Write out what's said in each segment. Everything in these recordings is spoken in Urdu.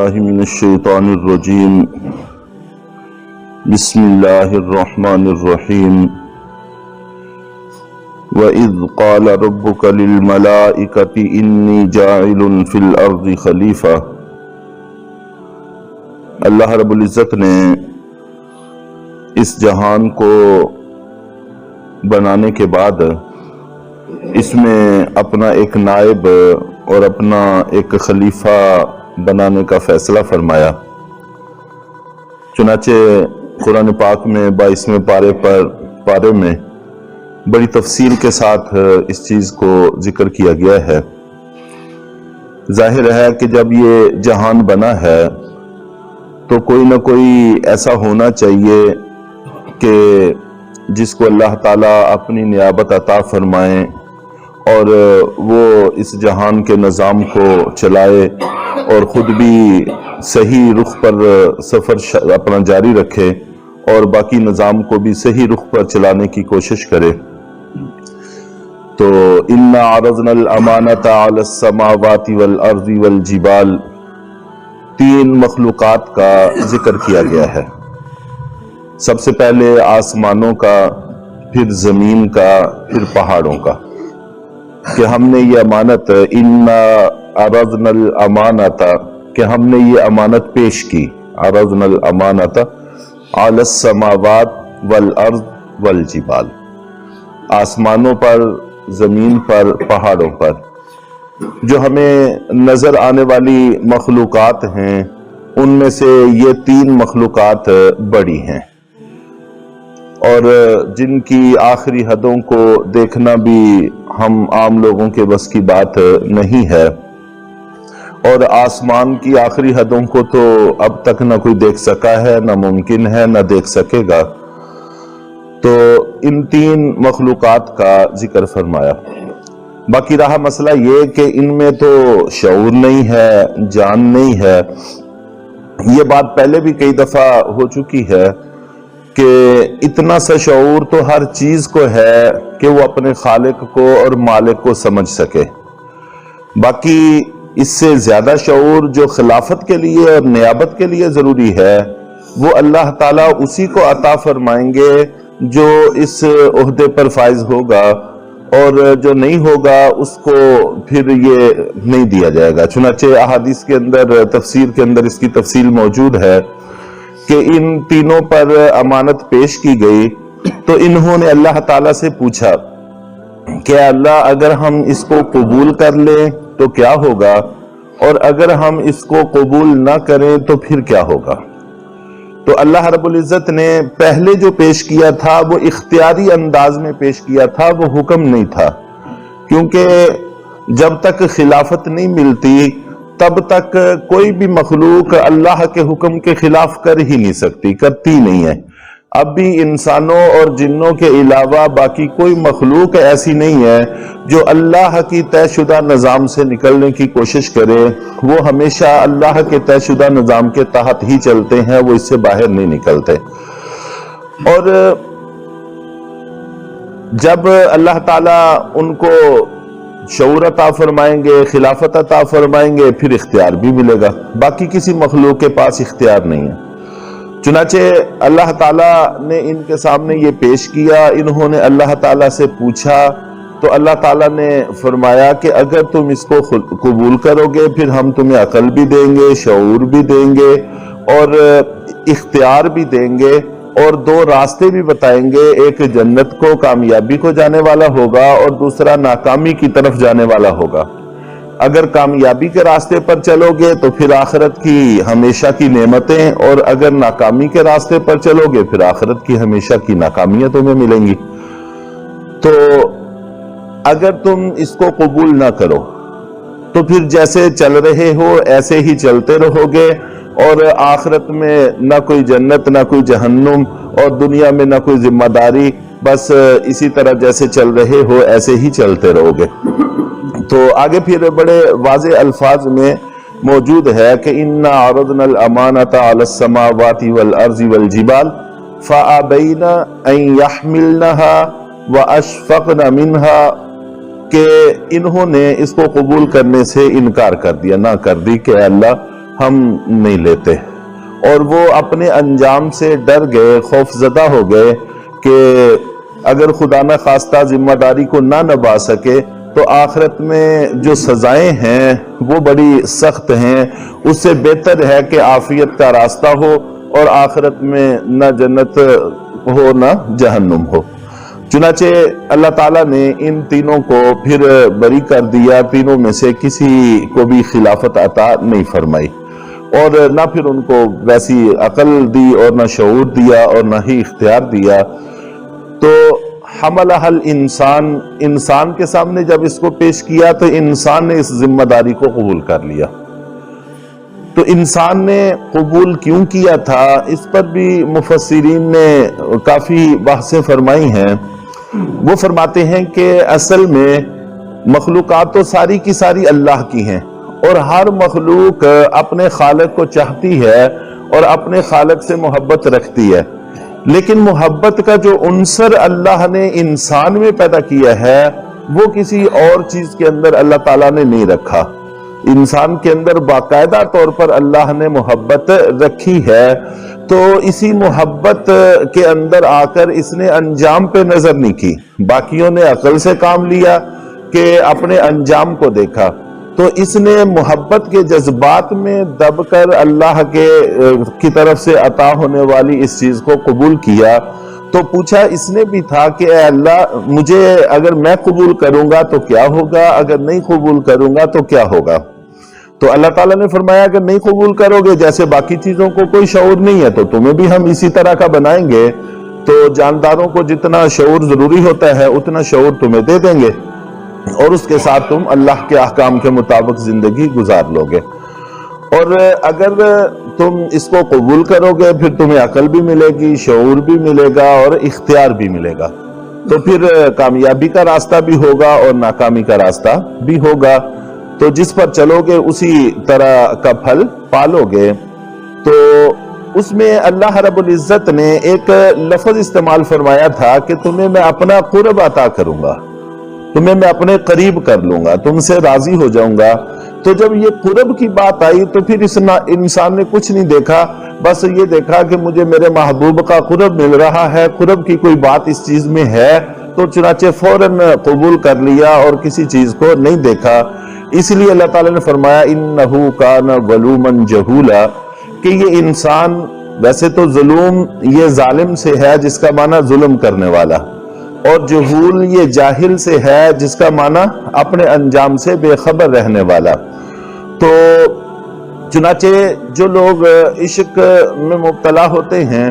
باللہ من الشیطان الرجیم بسم اللہ الرحمن الرحیم وَإِذْ قَالَ رَبُّكَ لِلْمَلَائِكَةِ إِنِّي جَاعِلٌ فِي الْأَرْضِ خلیفہ۔ اللہ رب العزت نے اس جہان کو بنانے کے بعد اس میں اپنا ایک نائب اور اپنا ایک خلیفہ بنانے کا فیصلہ فرمایا۔ چنانچہ قرآن پاک میں 22ویں پارے میں بڑی تفصیل کے ساتھ اس چیز کو ذکر کیا گیا ہے۔ ظاہر ہے کہ جب یہ جہان بنا ہے تو کوئی نہ کوئی ایسا ہونا چاہیے کہ جس کو اللہ تعالیٰ اپنی نیابت عطا فرمائیں اور وہ اس جہان کے نظام کو چلائے اور خود بھی صحیح رخ پر سفر اپنا جاری رکھے اور باقی نظام کو بھی صحیح رخ پر چلانے کی کوشش کرے۔ تو اِنَّا عَرَضْنَا الْأَمَانَةَ عَلَى السَّمَاوَاتِ وَالْأَرْضِ وَالْجِبَالِ، 3 مخلوقات کا ذکر کیا گیا ہے۔ سب سے پہلے آسمانوں کا، پھر زمین کا، پھر پہاڑوں کا، کہ ہم نے یہ امانت اِنَّا عَرَضْنَا الْأَمَانَةَ، کہ ہم نے یہ امانت پیش کی، عَرَضْنَا الْأَمَانَةَ عَلَى السَّمَاوَاتِ وَالْأَرْضِ وَالْجِبَالِ، آسمانوں پر، زمین پر، پہاڑوں پر۔ جو ہمیں نظر آنے والی مخلوقات ہیں ان میں سے یہ 3 مخلوقات بڑی ہیں اور جن کی آخری حدوں کو دیکھنا بھی ہم عام لوگوں کے بس کی بات نہیں ہے، اور آسمان کی آخری حدوں کو تو اب تک نہ کوئی دیکھ سکا ہے، نہ ممکن ہے، نہ دیکھ سکے گا۔ تو ان 3 مخلوقات کا ذکر فرمایا۔ باقی رہا مسئلہ یہ کہ ان میں تو شعور نہیں ہے، جان نہیں ہے۔ یہ بات پہلے بھی کئی دفعہ ہو چکی ہے کہ اتنا سا شعور تو ہر چیز کو ہے کہ وہ اپنے خالق کو اور مالک کو سمجھ سکے۔ باقی اس سے زیادہ شعور جو خلافت کے لیے اور نیابت کے لیے ضروری ہے وہ اللہ تعالیٰ اسی کو عطا فرمائیں گے جو اس عہدے پر فائز ہوگا، اور جو نہیں ہوگا اس کو پھر یہ نہیں دیا جائے گا۔ چنانچہ احادیث کے اندر، تفسیر کے اندر اس کی تفصیل موجود ہے کہ ان تینوں پر امانت پیش کی گئی تو انہوں نے اللہ تعالیٰ سے پوچھا کہ اللہ اگر ہم اس کو قبول کر لیں تو کیا ہوگا، اور اگر ہم اس کو قبول نہ کریں تو پھر کیا ہوگا۔ تو اللہ رب العزت نے پہلے جو پیش کیا تھا وہ اختیاری انداز میں پیش کیا تھا، وہ حکم نہیں تھا، کیونکہ جب تک خلافت نہیں ملتی تب تک کوئی بھی مخلوق اللہ کے حکم کے خلاف کر ہی نہیں سکتی، کرتی نہیں ہے۔ اب بھی انسانوں اور جنوں کے علاوہ باقی کوئی مخلوق ایسی نہیں ہے جو اللہ کی طے شدہ نظام سے نکلنے کی کوشش کرے۔ وہ ہمیشہ اللہ کے طے شدہ نظام کے تحت ہی چلتے ہیں، وہ اس سے باہر نہیں نکلتے۔ اور جب اللہ تعالیٰ ان کو شعور عطا فرمائیں گے، خلافت عطا فرمائیں گے، پھر اختیار بھی ملے گا۔ باقی کسی مخلوق کے پاس اختیار نہیں ہے۔ چنانچہ اللہ تعالیٰ نے ان کے سامنے یہ پیش کیا، انہوں نے اللہ تعالیٰ سے پوچھا تو اللہ تعالیٰ نے فرمایا کہ اگر تم اس کو قبول کرو گے پھر ہم تمہیں عقل بھی دیں گے، شعور بھی دیں گے اور اختیار بھی دیں گے، اور 2 راستے بھی بتائیں گے، ایک جنت کو، کامیابی کو جانے والا ہوگا، اور دوسرا ناکامی کی طرف جانے والا ہوگا۔ اگر کامیابی کے راستے پر چلو گے تو پھر آخرت کی ہمیشہ کی نعمتیں، اور اگر ناکامی کے راستے پر چلو گے پھر آخرت کی ہمیشہ کی ناکامیاں تمہیں ملیں گی۔ تو اگر تم اس کو قبول نہ کرو تو پھر جیسے چل رہے ہو ایسے ہی چلتے رہو گے، اور آخرت میں نہ کوئی جنت، نہ کوئی جہنم، اور دنیا میں نہ کوئی ذمہ داری، بس اسی طرح جیسے چل رہے ہو ایسے ہی چلتے رہو گے۔ تو آگے پھر بڑے واضح الفاظ میں موجود ہے کہ اِنَّا عَرَضْنَا الْأَمَانَةَ عَلَى السَّمَاوَاتِ وَالْأَرْضِ وَالْجِبَالِ فَأَبَيْنَ أَن يَحْمِلْنَهَا وَأَشْفَقْنَ مِنْهَا، کہ انہوں نے اس کو قبول کرنے سے انکار کر دیا، نہ کر دی کہ اللہ ہم نہیں لیتے، اور وہ اپنے انجام سے ڈر گئے، خوف زدہ ہو گئے کہ اگر خدا نہ خواستہ ذمہ داری کو نہ نبھا سکے تو آخرت میں جو سزائیں ہیں وہ بڑی سخت ہیں، اس سے بہتر ہے کہ عافیت کا راستہ ہو اور آخرت میں نہ جنت ہو نہ جہنم ہو۔ چنانچہ اللہ تعالیٰ نے ان تینوں کو پھر بری کر دیا، تینوں میں سے کسی کو بھی خلافت عطا نہیں فرمائی، اور نہ پھر ان کو ویسی عقل دی اور نہ شعور دیا اور نہ ہی اختیار دیا۔ تو حملہ الانسان، انسان کے سامنے جب اس کو پیش کیا تو انسان نے اس ذمہ داری کو قبول کر لیا۔ تو انسان نے قبول کیوں کیا تھا، اس پر بھی مفسرین نے کافی بحثیں فرمائی ہیں۔ وہ فرماتے ہیں کہ اصل میں مخلوقات تو ساری کی ساری اللہ کی ہیں، اور ہر مخلوق اپنے خالق کو چاہتی ہے اور اپنے خالق سے محبت رکھتی ہے، لیکن محبت کا جو عنصر اللہ نے انسان میں پیدا کیا ہے وہ کسی اور چیز کے اندر اللہ تعالیٰ نے نہیں رکھا۔ انسان کے اندر باقاعدہ طور پر اللہ نے محبت رکھی ہے، تو اسی محبت کے اندر آ کر اس نے انجام پہ نظر نہیں کی، باقیوں نے عقل سے کام لیا کہ اپنے انجام کو دیکھا، تو اس نے محبت کے جذبات میں دب کر اللہ کی طرف سے عطا ہونے والی اس چیز کو قبول کیا۔ تو پوچھا اس نے بھی تھا کہ اے اللہ، مجھے اگر میں قبول کروں گا تو کیا ہوگا، اگر نہیں قبول کروں گا تو کیا ہوگا؟ تو اللہ تعالیٰ نے فرمایا اگر نہیں قبول کرو گے، جیسے باقی چیزوں کو کوئی شعور نہیں ہے تو تمہیں بھی ہم اسی طرح کا بنائیں گے، تو جانداروں کو جتنا شعور ضروری ہوتا ہے اتنا شعور تمہیں دے دیں گے، اور اس کے ساتھ تم اللہ کے احکام کے مطابق زندگی گزار لو گے، اور اگر تم اس کو قبول کرو گے پھر تمہیں عقل بھی ملے گی، شعور بھی ملے گا اور اختیار بھی ملے گا، تو پھر کامیابی کا راستہ بھی ہوگا اور ناکامی کا راستہ بھی ہوگا، تو جس پر چلو گے اسی طرح کا پھل پالو گے۔ تو اس میں اللہ رب العزت نے ایک لفظ استعمال فرمایا تھا کہ تمہیں میں اپنا قرب عطا کروں گا، تمہیں میں اپنے قریب کر لوں گا، تم سے راضی ہو جاؤں گا۔ تو جب یہ قرب کی بات آئی تو پھر اس انسان نے کچھ نہیں دیکھا، بس یہ دیکھا کہ مجھے میرے محبوب کا قرب مل رہا ہے، قرب کی کوئی بات اس چیز میں ہے، تو چنانچہ فوراً قبول کر لیا اور کسی چیز کو نہیں دیکھا۔ اس لیے اللہ تعالیٰ نے فرمایا اِنَّهُ كَانَ ظَلُومًا جَهُولًا، کہ یہ انسان ویسے تو ظلم یہ ظالم سے ہے جس کا معنی ظلم کرنے والا، اور جہول یہ جاہل سے ہے جس کا معنی اپنے انجام سے بے خبر رہنے والا۔ تو چنانچہ جو لوگ عشق میں مبتلا ہوتے ہیں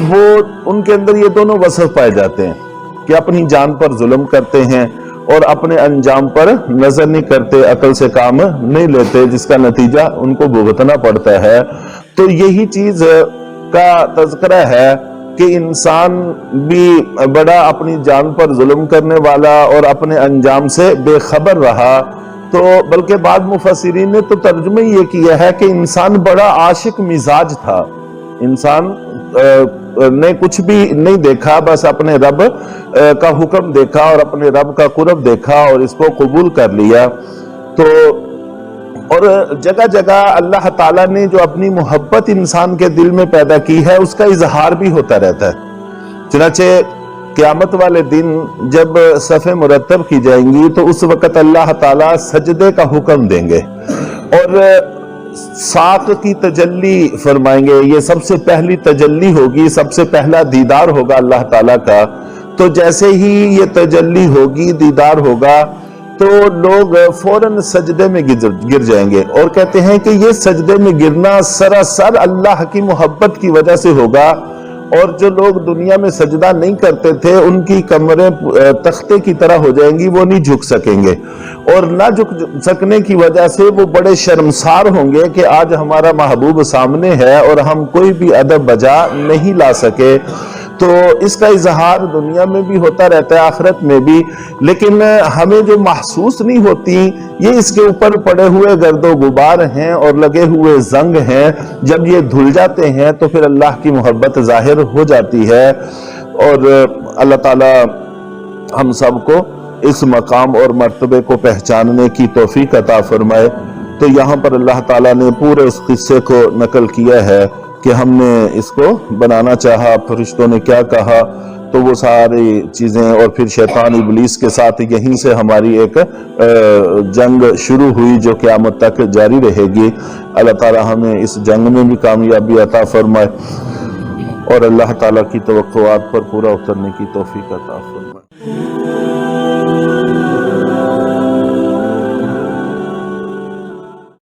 وہ ان کے اندر یہ دونوں وصف پائے جاتے ہیں کہ اپنی جان پر ظلم کرتے ہیں اور اپنے انجام پر نظر نہیں کرتے، عقل سے کام نہیں لیتے، جس کا نتیجہ ان کو بھگتنا پڑتا ہے۔ تو یہی چیز کا تذکرہ ہے کہ انسان بھی بڑا اپنی جان پر ظلم کرنے والا اور اپنے انجام سے بے خبر رہا۔ تو بلکہ بعض مفسرین نے تو ترجمہ یہ کیا ہے کہ انسان بڑا عاشق مزاج تھا، انسان نے کچھ بھی نہیں دیکھا، بس اپنے رب کا حکم دیکھا اور اپنے رب کا قرب دیکھا اور اس کو قبول کر لیا۔ تو اور جگہ جگہ اللہ تعالیٰ نے جو اپنی محبت انسان کے دل میں پیدا کی ہے اس کا اظہار بھی ہوتا رہتا ہے۔ چنانچہ قیامت والے دن جب صفیں مرتب کی جائیں گی تو اس وقت اللہ تعالیٰ سجدے کا حکم دیں گے اور ساق کی تجلی فرمائیں گے، یہ سب سے پہلی تجلی ہوگی، سب سے پہلا دیدار ہوگا اللہ تعالیٰ کا۔ تو جیسے ہی یہ تجلی ہوگی، دیدار ہوگا، تو لوگ فوراً سجدے میں گر جائیں گے اور کہتے ہیں کہ یہ سجدے میں گرنا سراسر اللہ کی محبت کی وجہ سے ہوگا، اور جو لوگ دنیا میں سجدہ نہیں کرتے تھے ان کی کمریں تختے کی طرح ہو جائیں گی، وہ نہیں جھک سکیں گے، اور نہ جھک سکنے کی وجہ سے وہ بڑے شرمسار ہوں گے کہ آج ہمارا محبوب سامنے ہے اور ہم کوئی بھی ادب بجا نہیں لا سکے۔ تو اس کا اظہار دنیا میں بھی ہوتا رہتا ہے، آخرت میں بھی، لیکن ہمیں جو محسوس نہیں ہوتی یہ اس کے اوپر پڑے ہوئے گرد و غبار ہیں اور لگے ہوئے زنگ ہیں۔ جب یہ دھل جاتے ہیں تو پھر اللہ کی محبت ظاہر ہو جاتی ہے، اور اللہ تعالی ہم سب کو اس مقام اور مرتبے کو پہچاننے کی توفیق عطا فرمائے۔ تو یہاں پر اللہ تعالیٰ نے پورے اس قصے کو نقل کیا ہے کہ ہم نے اس کو بنانا چاہا، فرشتوں نے کیا کہا، تو وہ ساری چیزیں، اور پھر شیطان ابلیس کے ساتھ یہیں سے ہماری ایک جنگ شروع ہوئی جو قیامت تک جاری رہے گی۔ اللہ تعالیٰ ہمیں اس جنگ میں بھی کامیابی عطا فرمائے اور اللہ تعالیٰ کی توقعات پر پورا اترنے کی توفیق عطا فرمائے۔